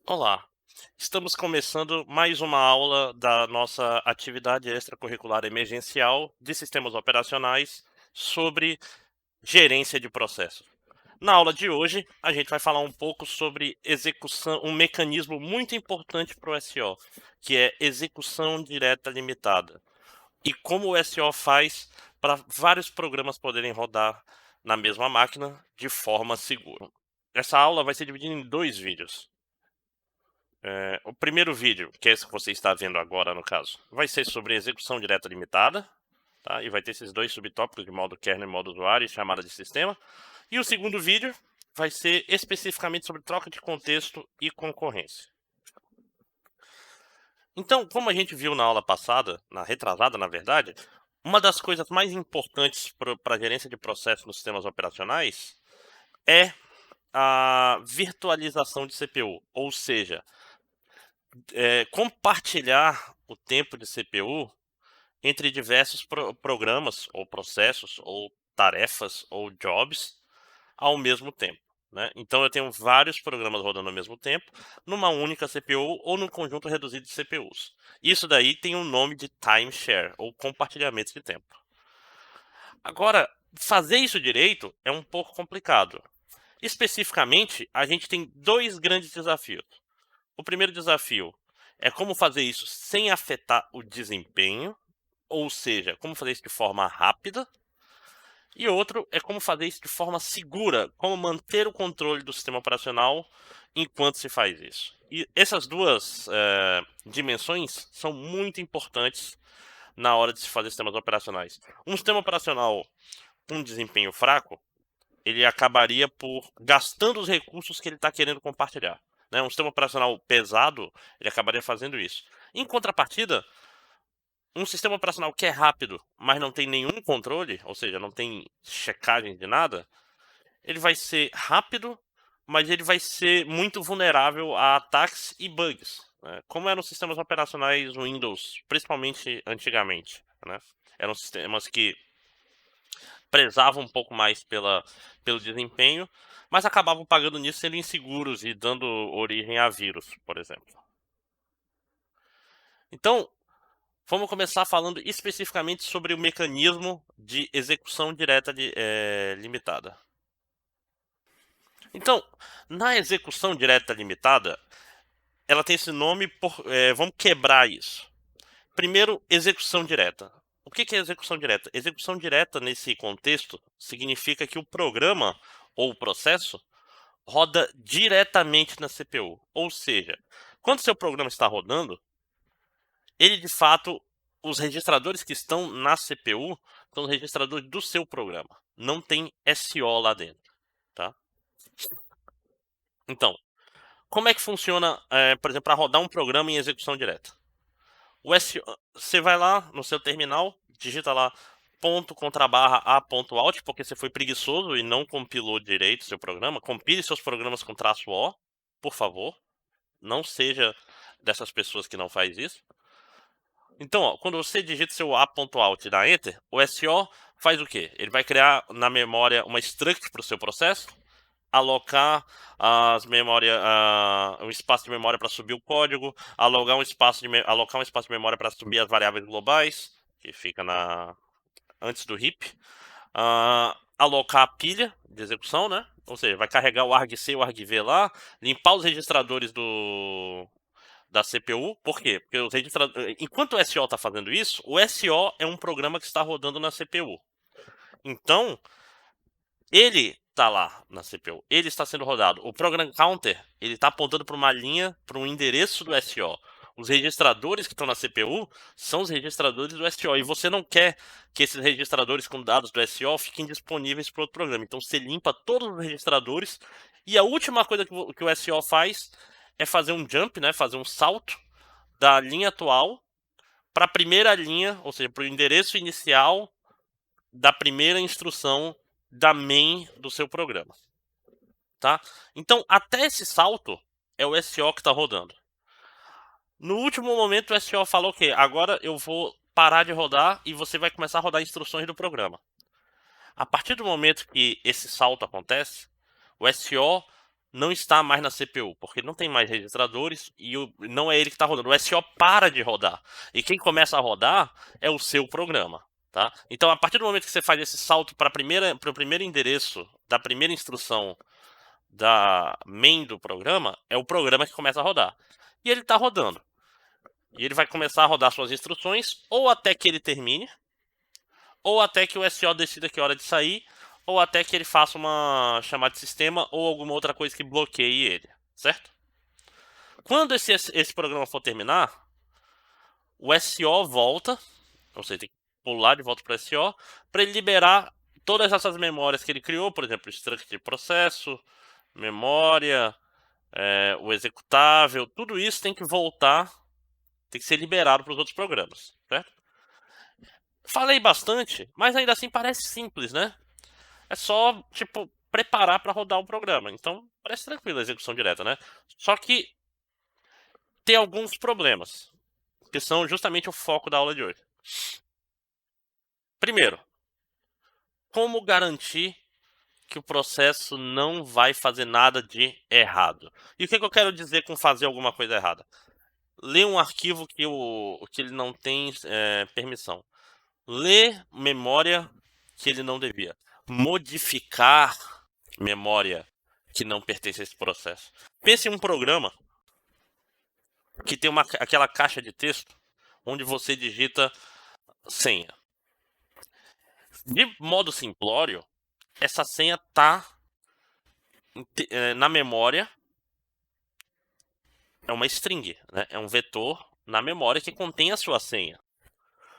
Olá, estamos começando mais uma aula da nossa atividade extracurricular emergencial de sistemas operacionais sobre gerência de processos. Na aula de hoje, a gente vai falar um pouco sobre execução, um mecanismo muito importante para o SO, que é execução direta limitada, e como o SO faz para vários programas poderem rodar na mesma máquina de forma segura. Essa aula vai ser dividida em dois vídeos. O primeiro vídeo, que é esse que você está vendo agora no caso, vai ser sobre execução direta limitada, tá? E vai ter esses dois subtópicos de modo kernel e modo usuário e chamada de sistema. E o segundo vídeo vai ser especificamente sobre troca de contexto e concorrência. Então, como a gente viu na aula passada, na retrasada na verdade, uma das coisas mais importantes para a gerência de processos nos sistemas operacionais é a virtualização de CPU, ou seja, compartilhar o tempo de CPU entre diversos programas, ou processos, ou tarefas, ou jobs ao mesmo tempo, né? Então eu tenho vários programas rodando ao mesmo tempo, numa única CPU ou num conjunto reduzido de CPUs. Isso daí tem um nome de timeshare, ou compartilhamento de tempo. Agora, fazer isso direito é um pouco complicado. Especificamente, a gente tem dois grandes desafios. O primeiro desafio é como fazer isso sem afetar o desempenho, ou seja, como fazer isso de forma rápida. E outro é como fazer isso de forma segura, como manter o controle do sistema operacional enquanto se faz isso. E essas duas dimensões são muito importantes na hora de se fazer sistemas operacionais. Um sistema operacional com desempenho fraco, ele acabaria por gastando os recursos que ele está querendo compartilhar, né? Um sistema operacional pesado, ele acabaria fazendo isso. Em contrapartida, um sistema operacional que é rápido, mas não tem nenhum controle, ou seja, não tem checagem de nada, ele vai ser rápido, mas ele vai ser muito vulnerável a ataques e bugs, né? Como eram os sistemas operacionais Windows, principalmente antigamente, né? Eram sistemas que prezavam um pouco mais pelo desempenho, mas acabavam pagando nisso sendo inseguros e dando origem a vírus, por exemplo. Então, vamos começar falando especificamente sobre o mecanismo de execução direta limitada. Então, na execução direta limitada, ela tem esse nome vamos quebrar isso. Primeiro, execução direta. O que é execução direta? Execução direta, nesse contexto, significa que o programa ou o processo roda diretamente na CPU. Ou seja, quando seu programa está rodando, ele de fato, os registradores que estão na CPU são os registradores do seu programa. Não tem SO lá dentro, tá? Então, como é que funciona, por exemplo, para rodar um programa em execução direta? O SO, você vai lá no seu terminal, digita lá ponto contra barra a.out, porque você foi preguiçoso e não compilou direito seu programa. Compile seus programas com traço O, por favor. Não seja dessas pessoas que não faz isso. Então, ó, quando você digita seu a.out e dá enter, o SO faz o quê? Ele vai criar na memória uma struct para o seu processo, alocar um espaço de memória para subir o código, alocar um espaço de memória para subir as variáveis globais, que fica antes do heap, alocar a pilha de execução, né? Ou seja, vai carregar o argc e o argv lá, limpar os registradores da CPU. Por quê? Porque enquanto o SO está fazendo isso, o SO é um programa que está rodando na CPU. Então, ele está lá na CPU, ele está sendo rodado. O program counter, ele está apontando para uma linha, para um endereço do SO. Os registradores que estão na CPU são os registradores do SO. E você não quer que esses registradores com dados do SO fiquem disponíveis para outro programa. Então você limpa todos os registradores. E a última coisa que o SO faz é fazer um jump, né? Fazer um salto da linha atual para a primeira linha, ou seja, para o endereço inicial da primeira instrução da main do seu programa, tá? Então, até esse salto é o SO que está rodando. No último momento, o SO falou que agora eu vou parar de rodar e você vai começar a rodar instruções do programa. A partir do momento que esse salto acontece, o SO não está mais na CPU, porque não tem mais registradores e não é ele que está rodando. O SO para de rodar. E quem começa a rodar é o seu programa. Tá? Então, a partir do momento que você faz esse salto para o primeiro endereço da primeira instrução da main do programa, é o programa que começa a rodar. E ele está rodando. E ele vai começar a rodar suas instruções, ou até que ele termine, ou até que o SO decida que é hora de sair, ou até que ele faça uma chamada de sistema ou alguma outra coisa que bloqueie ele, certo? Quando esse programa for terminar, o SO volta, ou seja, tem que pular de volta para o SO, para ele liberar todas essas memórias que ele criou, por exemplo, struct de processo, memória, o executável, tudo isso tem que voltar, tem que ser liberado para os outros programas, certo? Falei bastante, mas ainda assim parece simples, né? É só, tipo, preparar para rodar o programa. Então, parece tranquilo a execução direta, né? Só que tem alguns problemas, que são justamente o foco da aula de hoje. Primeiro, como garantir que o processo não vai fazer nada de errado? E o que eu quero dizer com fazer alguma coisa errada? Ler um arquivo que ele não tem permissão. Ler memória que ele não devia. Modificar memória que não pertence a esse processo. Pense em um programa que tem aquela caixa de texto onde você digita senha. De modo simplório, essa senha está na memória, é uma string, né? É um vetor na memória que contém a sua senha.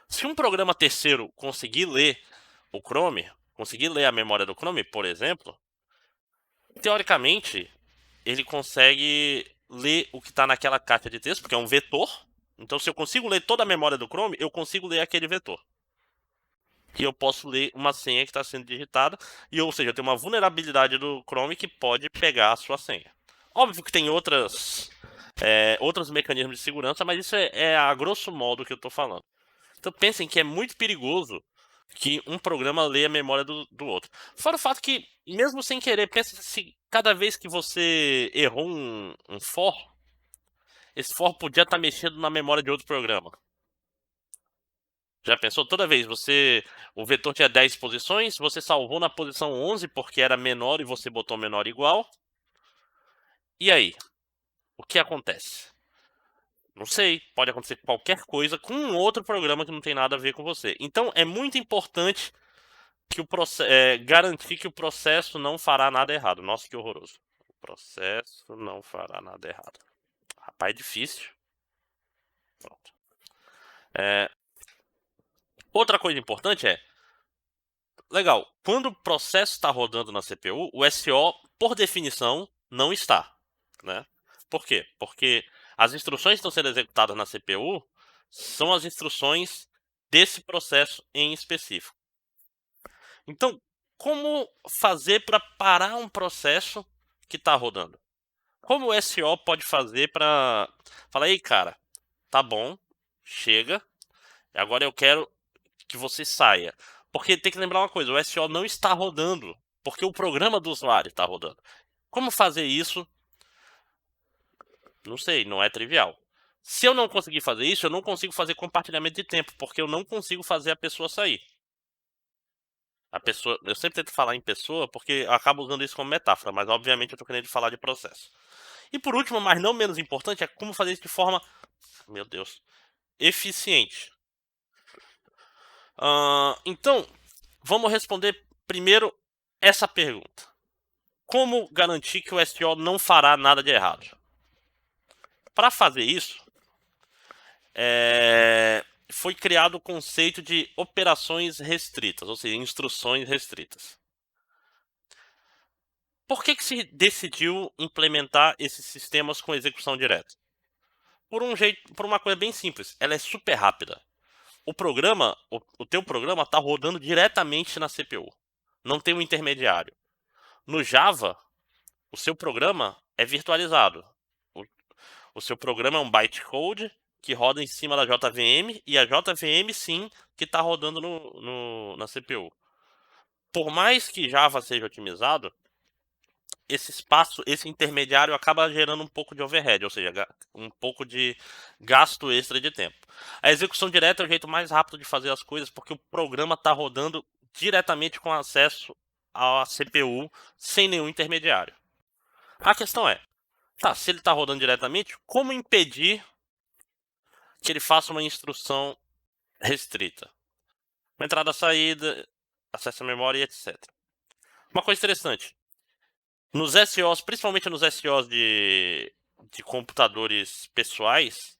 Se um programa terceiro conseguir ler o Chrome, conseguir ler a memória do Chrome, por exemplo, teoricamente, ele consegue ler o que está naquela caixa de texto, porque é um vetor. Então, se eu consigo ler toda a memória do Chrome, eu consigo ler aquele vetor. E eu posso ler uma senha que está sendo digitada, ou seja, eu tenho uma vulnerabilidade do Chrome que pode pegar a sua senha. Óbvio que tem outros mecanismos de segurança, mas isso é a grosso modo que eu estou falando. Então pensem que é muito perigoso que um programa leia a memória do outro. Fora o fato que, mesmo sem querer, pensa se cada vez que você errou um for, esse for podia estar mexendo na memória de outro programa. Já pensou? Toda vez o vetor tinha 10 posições, você salvou na posição 11 porque era menor e você botou menor igual. E aí? O que acontece? Não sei, pode acontecer qualquer coisa com um outro programa que não tem nada a ver com você. Então é muito importante que garantir que o processo não fará nada errado. Nossa, que horroroso. O processo não fará nada errado. Rapaz, é difícil. Pronto. Outra coisa importante legal, quando o processo está rodando na CPU, o SO, por definição, não está. Né? Por quê? Porque as instruções que estão sendo executadas na CPU são as instruções desse processo em específico. Então, como fazer para parar um processo que está rodando? Como o SO pode fazer para falar, ei cara, tá bom, chega, agora eu quero que você saia. Porque tem que lembrar uma coisa, o SO não está rodando, porque o programa do usuário está rodando. Como fazer isso? Não sei, não é trivial. Se eu não conseguir fazer isso, eu não consigo fazer compartilhamento de tempo, porque eu não consigo fazer a pessoa sair. Eu sempre tento falar em pessoa porque eu acabo usando isso como metáfora, mas obviamente eu estou querendo falar de processo. E por último, mas não menos importante, é como fazer isso de forma, meu Deus, eficiente. Então, vamos responder primeiro essa pergunta. Como garantir que o SO não fará nada de errado? Para fazer isso, foi criado o conceito de operações restritas, ou seja, instruções restritas. Por que se decidiu implementar esses sistemas com execução direta? Por uma coisa bem simples, ela é super rápida. O teu programa está rodando diretamente na CPU. Não tem um intermediário. No Java, o seu programa é virtualizado. O seu programa é um bytecode que roda em cima da JVM e a JVM sim que está rodando na CPU. Por mais que Java seja otimizado, esse espaço, esse intermediário acaba gerando um pouco de overhead, ou seja, um pouco de gasto extra de tempo. A execução direta é o jeito mais rápido de fazer as coisas, porque o programa está rodando diretamente com acesso à CPU, sem nenhum intermediário. A questão é, tá, se ele está rodando diretamente, como impedir que ele faça uma instrução restrita? Uma entrada, saída, acesso à memória e etc. Uma coisa interessante, nos SOs, principalmente nos SOs de computadores pessoais,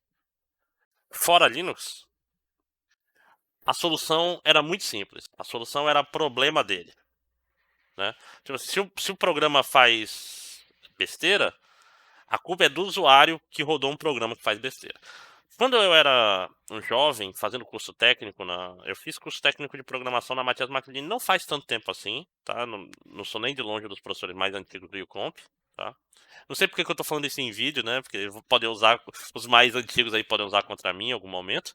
fora Linux, a solução era muito simples. A solução era problema dele. Né? Tipo, se o programa faz besteira, a culpa é do usuário que rodou um programa que faz besteira. Quando eu era um jovem, fazendo curso técnico, eu fiz curso técnico de programação na Matias Maclini não faz tanto tempo assim, tá? Não sou nem de longe dos professores mais antigos do UComp, tá? Não sei porque que eu tô falando isso em vídeo, né? Porque podem usar, os mais antigos aí podem usar contra mim em algum momento.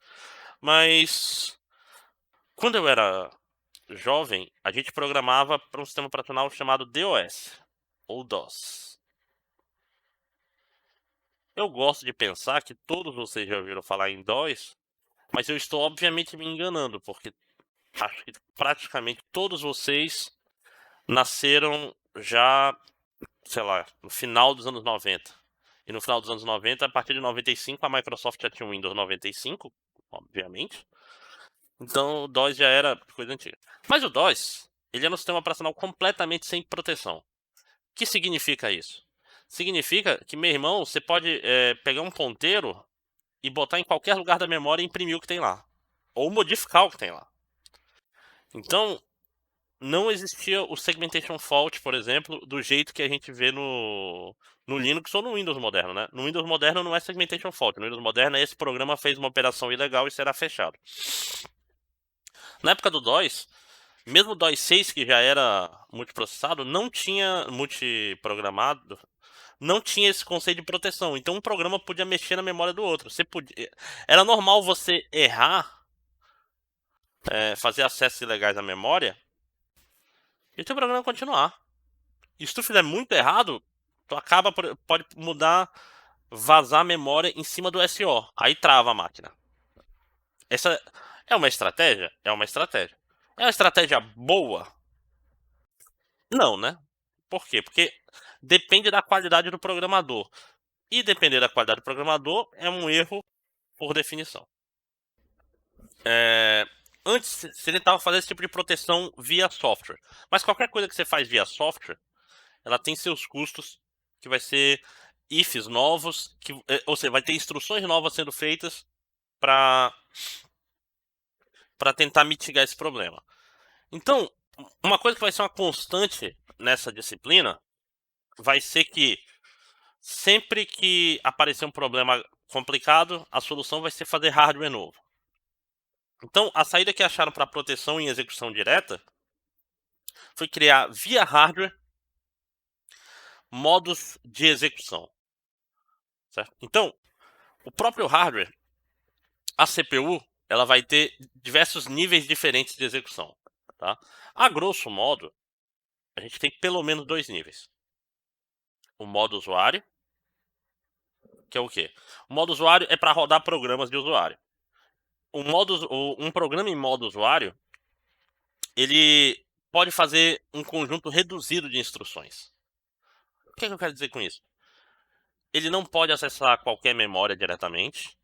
Mas quando eu era jovem, a gente programava para um sistema operacional chamado DOS, ou DOS. Eu gosto de pensar que todos vocês já ouviram falar em DOS, mas eu estou obviamente me enganando, porque acho que praticamente todos vocês nasceram já, sei lá, no final dos anos 90. E no final dos anos 90, a partir de 95, a Microsoft já tinha o Windows 95, obviamente. Então o DOS já era coisa antiga. Mas o DOS, ele é um sistema operacional completamente sem proteção. O que significa isso? Significa que, meu irmão, você pode pegar um ponteiro e botar em qualquer lugar da memória e imprimir o que tem lá. Ou modificar o que tem lá. Então, não existia o segmentation fault, por exemplo, do jeito que a gente vê no Linux ou no Windows moderno, né? No Windows moderno não é segmentation fault. No Windows moderno, esse programa fez uma operação ilegal e será fechado. Na época do DOS, mesmo o DOS 6, que já era multiprocessado, não tinha multiprogramado, não tinha esse conceito de proteção. Então um programa podia mexer na memória do outro. Era normal você errar, fazer acessos ilegais à memória, e o teu programa continuar. E se tu fizer muito errado, tu pode mudar, vazar a memória em cima do SO. Aí trava a máquina. Essa é uma estratégia? É uma estratégia. É uma estratégia boa? Não, né? Por quê? Porque depende da qualidade do programador. E depender da qualidade do programador é um erro por definição. Antes, você tentava fazer esse tipo de proteção via software. Mas qualquer coisa que você faz via software, ela tem seus custos, que vai ser ifs novos, ou seja, vai ter instruções novas sendo feitas para tentar mitigar esse problema. Então, uma coisa que vai ser uma constante nessa disciplina vai ser que sempre que aparecer um problema complicado, a solução vai ser fazer hardware novo. Então, a saída que acharam para proteção em execução direta foi criar via hardware modos de execução. Certo? Então, o próprio hardware, a CPU, ela vai ter diversos níveis diferentes de execução. Tá? A grosso modo, a gente tem pelo menos 2 níveis. O modo usuário, que é o quê? O modo usuário é para rodar programas de usuário. Um programa em modo usuário, ele pode fazer um conjunto reduzido de instruções. O que eu quero dizer com isso? Ele não pode acessar qualquer memória diretamente.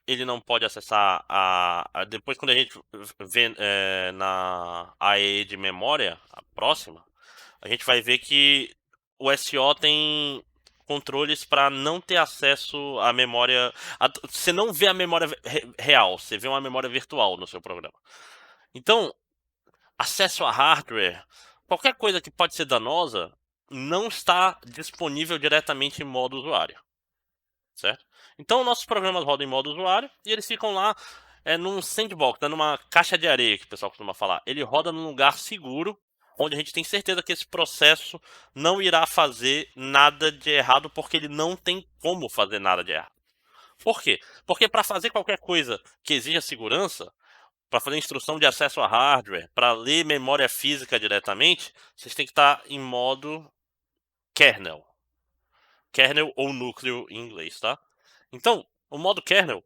Ele não pode acessar depois, quando a gente vê na AE de memória, a próxima, a gente vai ver que o SO tem controles para não ter acesso à memória. Você não vê a memória real, você vê uma memória virtual no seu programa. Então, acesso a hardware, qualquer coisa que pode ser danosa, não está disponível diretamente em modo usuário. Certo? Então, nossos programas rodam em modo usuário e eles ficam lá num sandbox, numa caixa de areia, que o pessoal costuma falar. Ele roda num lugar seguro, onde a gente tem certeza que esse processo não irá fazer nada de errado, porque ele não tem como fazer nada de errado. Por quê? Porque para fazer qualquer coisa que exija segurança, para fazer instrução de acesso a hardware, para ler memória física diretamente, vocês têm que estar em modo kernel. Kernel ou núcleo em inglês, tá? Então, o modo kernel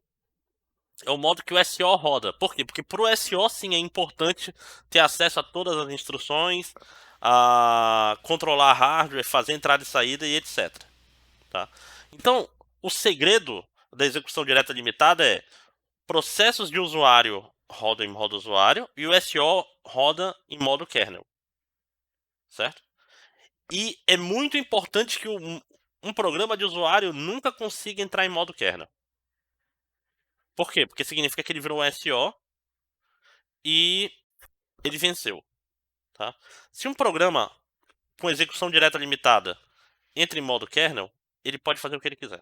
é o modo que o SO roda. Por quê? Porque para o SO, sim, é importante ter acesso a todas as instruções, a controlar hardware, fazer entrada e saída e etc. Tá? Então, o segredo da execução direta limitada é processos de usuário rodam em modo usuário e o SO roda em modo kernel. Certo? E é muito importante que um programa de usuário nunca consiga entrar em modo kernel. Por quê? Porque significa que ele virou um SO e ele venceu. Tá? Se um programa com execução direta limitada entra em modo kernel, ele pode fazer o que ele quiser.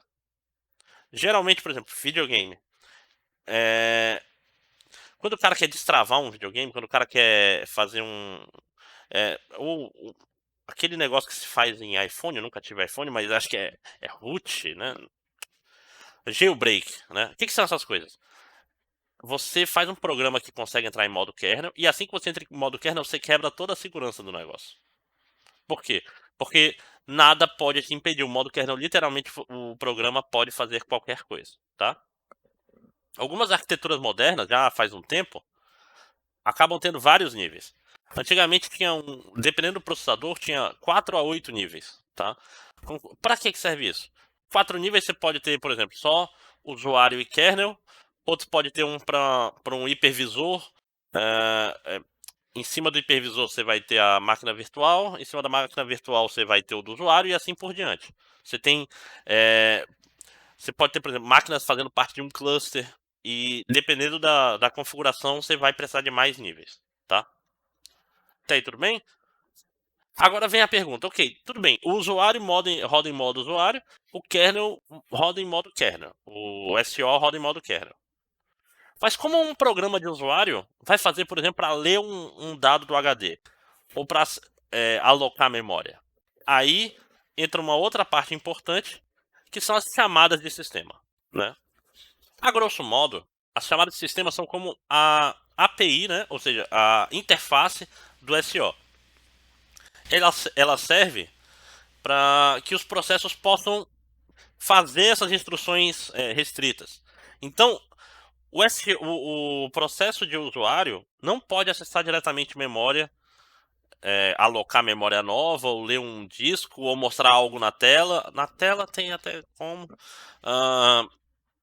Geralmente, por exemplo, videogame. Quando o cara quer destravar um videogame, quando o cara quer fazer um. Aquele negócio que se faz em iPhone, eu nunca tive iPhone, mas acho que é root, né? Jailbreak, né? O que são essas coisas? Você faz um programa que consegue entrar em modo kernel, e assim que você entra em modo kernel, você quebra toda a segurança do negócio. Por quê? Porque nada pode te impedir. O modo kernel, literalmente, o programa pode fazer qualquer coisa, tá? Algumas arquiteturas modernas, já faz um tempo, acabam tendo vários níveis. Antigamente tinha dependendo do processador, tinha 4 a 8 níveis, tá? Para que serve isso? 4 níveis você pode ter, por exemplo, só usuário e kernel, outros pode ter um para um hipervisor. Em cima do hipervisor você vai ter a máquina virtual, em cima da máquina virtual você vai ter o do usuário e assim por diante. Você tem, você pode ter, por exemplo, máquinas fazendo parte de um cluster e dependendo da configuração você vai precisar de mais níveis, tá? Tá aí, tudo bem? Agora vem a pergunta, ok, tudo bem, o usuário roda em modo usuário, o kernel roda em modo kernel, o SO roda em modo kernel. Mas como um programa de usuário vai fazer, por exemplo, para ler um dado do HD ou para alocar memória? Aí entra uma outra parte importante, que são as chamadas de sistema, né? A grosso modo, as chamadas de sistema são como a API, né? Ou seja, a interface do SO. Ela serve para que os processos possam fazer essas instruções restritas. Então, o processo de usuário não pode acessar diretamente memória, alocar memória nova, ou ler um disco, ou mostrar algo na tela. Na tela tem até como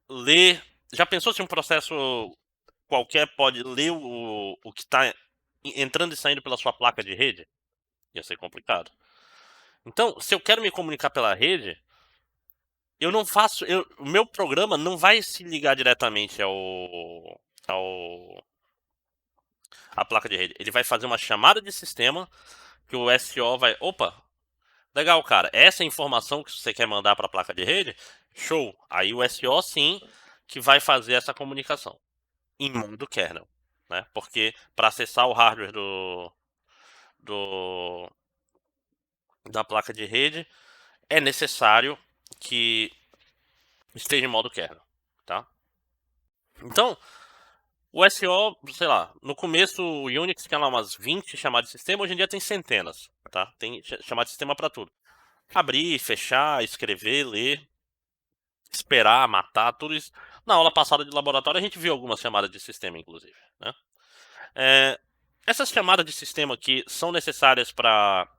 ler. Já pensou se um processo qualquer pode ler o que está entrando e saindo pela sua placa de rede? Ia ser complicado. Então, se eu quero me comunicar pela rede, eu não faço. O meu programa não vai se ligar diretamente à placa de rede. Ele vai fazer uma chamada de sistema que o SO vai. Opa, legal, cara. Essa é a informação que você quer mandar para a placa de rede? Show. Aí o SO sim que vai fazer essa comunicação em modo kernel, né? Porque para acessar o hardware do da placa de rede é necessário que esteja em modo kernel, tá? Então, o SO, sei lá, no começo o Unix tinha lá umas 20 chamadas de sistema, hoje em dia tem centenas, tá? Tem chamada de sistema para tudo. Abrir, fechar, escrever, ler, esperar, matar, tudo isso. Na aula passada de laboratório a gente viu algumas chamadas de sistema, inclusive, né? Essas chamadas de sistema que são necessárias para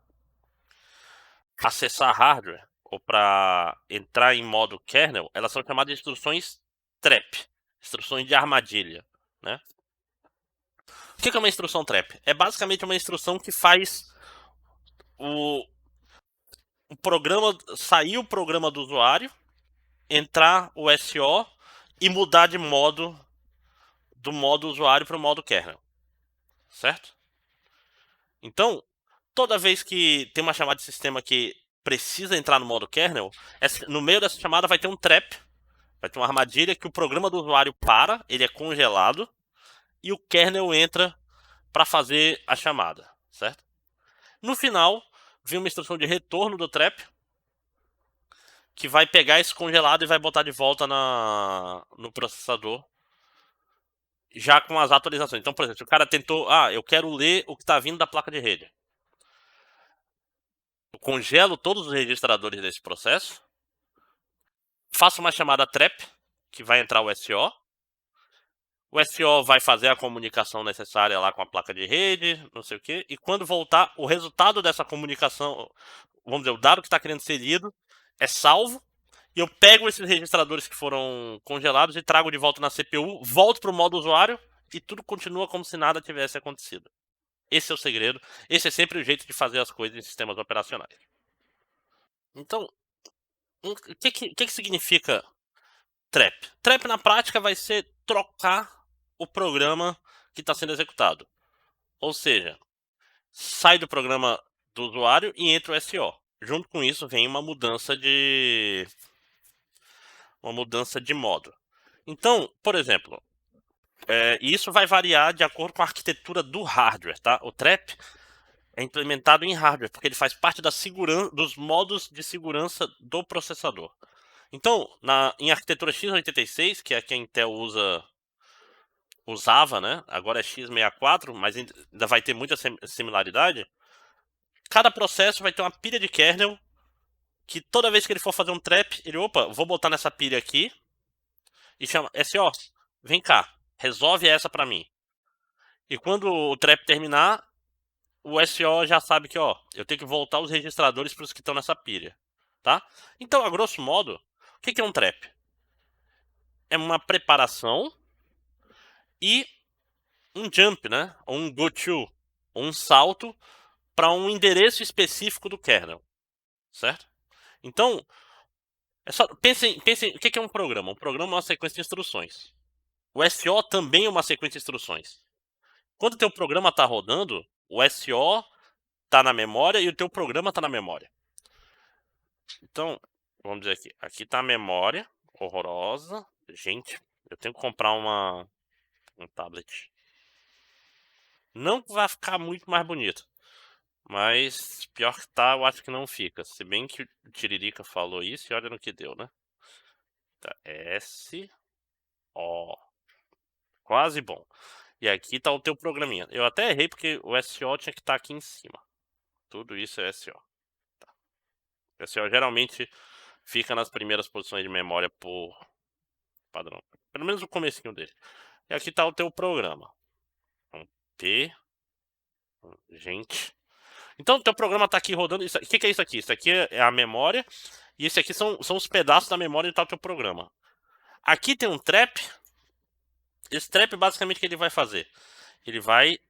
acessar hardware ou para entrar em modo kernel, elas são chamadas de instruções trap, instruções de armadilha, né? O que é uma instrução trap? É basicamente uma instrução que faz o programa sair o programa do usuário, entrar o SO e mudar de modo do modo usuário para o modo kernel, certo? Então, toda vez que tem uma chamada de sistema que precisa entrar no modo kernel, no meio dessa chamada vai ter um trap, vai ter uma armadilha que o programa do usuário para, ele é congelado e o kernel entra para fazer a chamada, certo? No final, vem uma instrução de retorno do trap que vai pegar esse congelado e vai botar de volta no processador já com as atualizações. Então, por exemplo, se o cara tentou, eu quero ler o que está vindo da placa de rede. congelo todos os registradores desse processo, faço uma chamada trap, que vai entrar o SO. O SO vai fazer a comunicação necessária lá com a placa de rede, não sei o quê, e quando voltar, o resultado dessa comunicação, vamos dizer, o dado que está querendo ser lido, é salvo, e eu pego esses registradores que foram congelados e trago de volta na CPU, volto para o modo usuário, e tudo continua como se nada tivesse acontecido. Esse é o segredo, esse é sempre o jeito de fazer as coisas em sistemas operacionais. Então, o que significa trap? Trap na prática vai ser trocar o programa que está sendo executado. Ou seja, sai do programa do usuário e entra o SO. Junto com isso vem uma mudança de modo. Então, por exemplo, isso vai variar de acordo com a arquitetura do hardware, tá? O trap é implementado em hardware porque ele faz parte dos modos de segurança do processador. Então, em arquitetura x86, que é a que a Intel usava, né? Agora é x64, mas ainda vai ter muita similaridade. Cada processo vai ter uma pilha de kernel que toda vez que ele for fazer um trap, ele, opa, vou botar nessa pilha aqui e chama SO, vem cá, resolve essa para mim. E quando o trap terminar, o SO já sabe que, ó, eu tenho que voltar os registradores para os que estão nessa pilha, tá? Então, a grosso modo, o que é um trap? É uma preparação e um jump, né? Ou um go-to, um salto para um endereço específico do kernel, certo? Então, pensem, o que é um programa? Um programa é uma sequência de instruções. O SO também é uma sequência de instruções. Quando o teu programa está rodando, o SO está na memória e o teu programa está na memória. Então, vamos dizer aqui. Aqui está a memória horrorosa. Gente, eu tenho que comprar um tablet. Não vai ficar muito mais bonito. Mas pior que tá, eu acho que não fica. Se bem que o Tiririca falou isso e olha no que deu, né? Tá, SO. Quase bom. E aqui tá o teu programinha. Eu até errei porque o SO tinha que estar aqui em cima. Tudo isso é SO. Tá. O SO geralmente fica nas primeiras posições de memória por padrão. Pelo menos o comecinho dele. E aqui tá o teu programa. Um P. Gente. Então o teu programa tá aqui rodando. O que é isso aqui? Isso aqui é a memória. E esse aqui são os pedaços da memória onde tá o teu programa. Aqui tem um trap. Esse trap, basicamente, o que ele vai fazer? Ele vai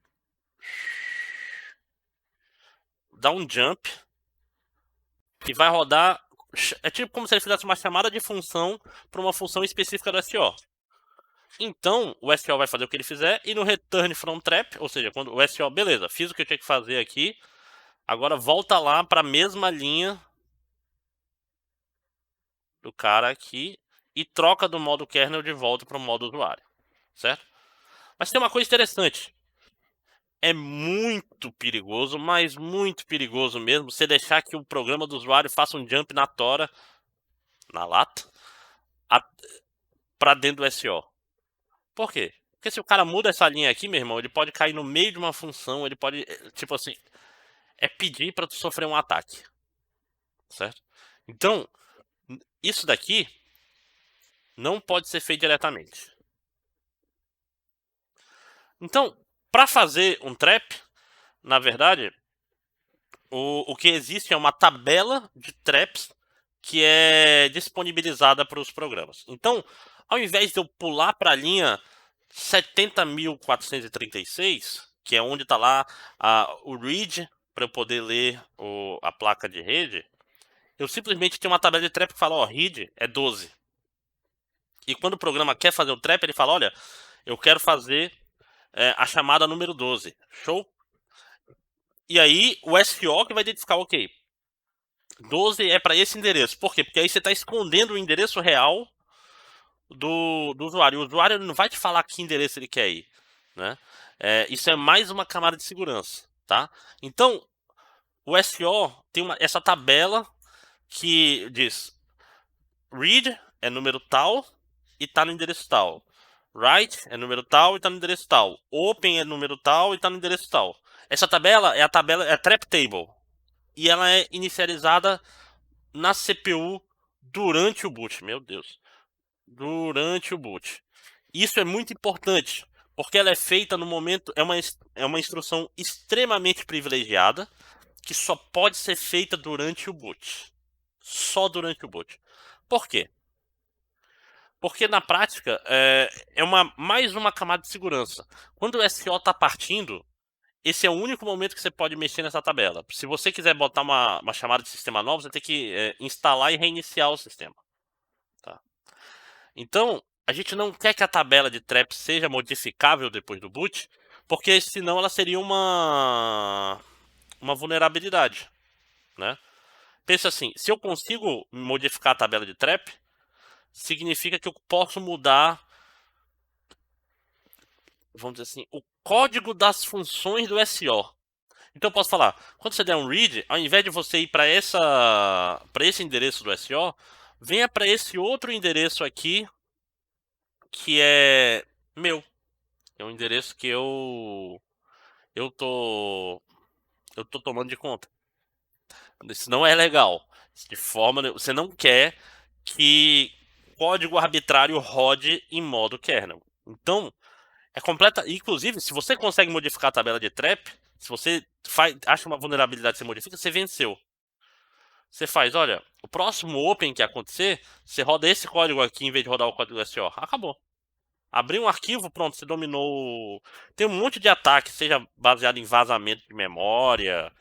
dar um jump e vai rodar. É tipo como se ele fizesse uma chamada de função para uma função específica do SO. Então, o SO vai fazer o que ele fizer e no return from trap, ou seja, quando o SO, beleza, fiz o que eu tinha que fazer aqui, agora volta lá para a mesma linha do cara aqui e troca do modo kernel de volta para o modo usuário, certo? Mas tem uma coisa interessante. É muito perigoso, mas muito perigoso mesmo, você deixar que o programa do usuário faça um jump na tora, na lata, para dentro do SO. Por quê? Porque se o cara muda essa linha aqui, meu irmão, ele pode cair no meio de uma função, ele pode, tipo assim, é pedir para tu sofrer um ataque, certo? Então, isso daqui não pode ser feito diretamente. Então, para fazer um trap, na verdade, o que existe é uma tabela de traps que é disponibilizada para os programas. Então, ao invés de eu pular para a linha 70.436, que é onde está lá o read, para eu poder ler a placa de rede, eu simplesmente tenho uma tabela de trap que fala, ó, read é 12. E quando o programa quer fazer o trap, ele fala, olha, eu quero fazer a chamada número 12. Show? E aí o SO que vai identificar, ok, 12 é para esse endereço. Por quê? Porque aí você está escondendo o endereço real do usuário. O usuário não vai te falar que endereço ele quer ir, né? Isso é mais uma camada de segurança, tá? Então, o SO tem essa tabela que diz read é número tal e está no endereço tal. Write é número tal e está no endereço tal. Open é número tal e está no endereço tal. Essa tabela é a trap table. e ela é inicializada na CPU durante o boot. Meu Deus. Durante o boot. Isso é muito importante, porque ela é feita no momento, é uma instrução extremamente privilegiada, que só pode ser feita durante o boot. Só durante o boot. Por quê? Porque na prática é mais uma camada de segurança. Quando o SO está partindo, esse é o único momento que você pode mexer nessa tabela. Se você quiser botar uma chamada de sistema nova, você tem que instalar e reiniciar o sistema. Tá? Então, a gente não quer que a tabela de trap seja modificável depois do boot, porque senão ela seria uma vulnerabilidade. Né? Pensa assim, se eu consigo modificar a tabela de trap, significa que eu posso mudar, vamos dizer assim, o código das funções do SO. Então eu posso falar, quando você der um read, ao invés de você ir para esse endereço do SO, venha para esse outro endereço aqui, que é meu. É um endereço que eu tô eu tô tomando de conta. Isso não é legal. De forma, você não quer que código arbitrário rode em modo kernel. Então, é completa. Inclusive, se você consegue modificar a tabela de trap, se você acha uma vulnerabilidade que você modifica, você venceu. Você faz, olha, o próximo open que acontecer, você roda esse código aqui em vez de rodar o código SO. Acabou. Abriu um arquivo, pronto, você dominou. Tem um monte de ataque, seja baseado em vazamento de memória,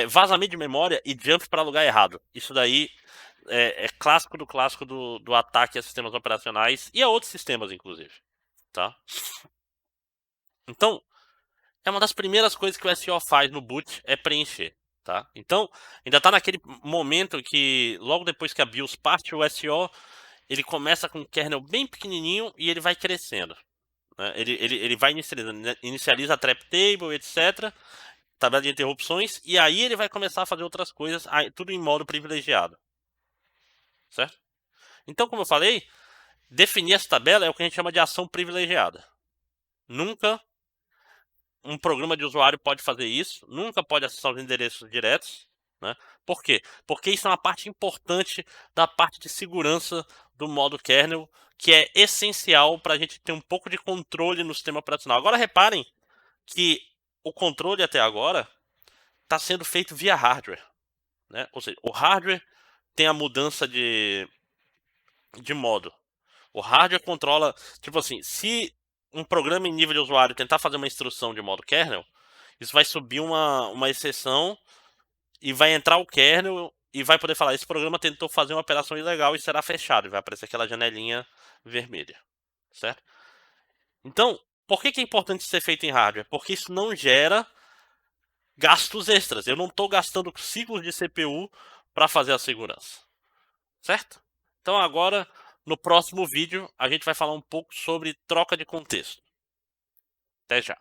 vazamento de memória e jump para lugar errado. Isso daí é clássico do ataque a sistemas operacionais e a outros sistemas, inclusive. Tá? Então, é uma das primeiras coisas que o SO faz no boot é preencher. Tá? Então, ainda está naquele momento que, logo depois que a BIOS parte, o SO ele começa com um kernel bem pequenininho e ele vai crescendo. Né? Ele vai inicializa a trap table, etc. Tabela de interrupções, e aí ele vai começar a fazer outras coisas, tudo em modo privilegiado. Certo? Então, como eu falei, definir essa tabela é o que a gente chama de ação privilegiada. Nunca um programa de usuário pode fazer isso, nunca pode acessar os endereços diretos. Né? Por quê? Porque isso é uma parte importante da parte de segurança do modo kernel, que é essencial para a gente ter um pouco de controle no sistema operacional. Agora reparem que o controle até agora está sendo feito via hardware. Né? Ou seja, o hardware tem a mudança de modo. O hardware controla, tipo assim, se um programa em nível de usuário tentar fazer uma instrução de modo kernel, isso vai subir uma exceção e vai entrar o kernel e vai poder falar, esse programa tentou fazer uma operação ilegal e será fechado, e vai aparecer aquela janelinha vermelha, certo? Então, por que é importante ser feito em hardware? Porque isso não gera gastos extras. Eu não estou gastando ciclos de CPU para fazer a segurança, certo? Então agora, no próximo vídeo, a gente vai falar um pouco sobre troca de contexto. Até já.